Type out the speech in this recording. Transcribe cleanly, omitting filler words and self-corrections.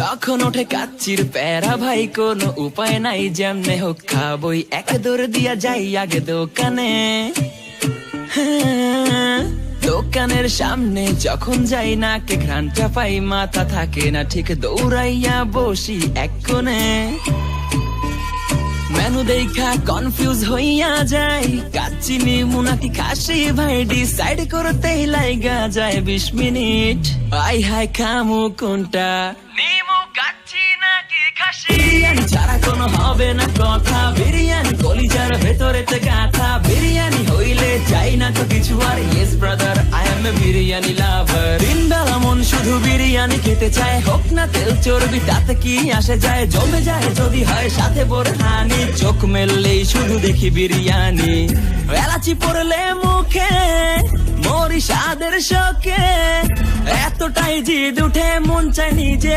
যখন ওঠে কাচ্চির প্যারা ভাই কোনো উপায় নাই, যেমনে হোক খাবই, এক দৌড় দিয়া যাই আগে দোকানে। দোকানের সামনে যখন যাই নাকে ঘ্রাণটা পাই, মাথা থাকে না ঠিক, দৌড়াইয়া বসি এক কোণে। মেনু দেখা কনফিউজ হইয়া যাই, কাচ্চি নিমু নাকি খাসি ভাই ডিসাইড করতেই লাইগা যায় 20 মিনিট। আই হাই খামু কোনটা, নিমু কাচ্চি নাকি খাসি? বিরিয়ানি ছাড়া কোনো হবে না কথা, বিরিয়ানি কলিজার ভেতরেতে গাথা। বিরিয়ানি হইলে চাই না তো কিছু আর, yes brother I M A biryani লাভার। দিনবেলা মন শুধু বিরিয়ানি খেতে চায়, হোক না তেল চর্বি তাতে কি আসে যায়, জমে যায় যদি হয় সাথে বোরহানি। চোখ মেললেই শুধু দেখি বিরিয়ানি, এলাচি পড়লে মুখে মরি স্বাদের শোকে। এতটাই জিদ উঠে মন চাই নিজে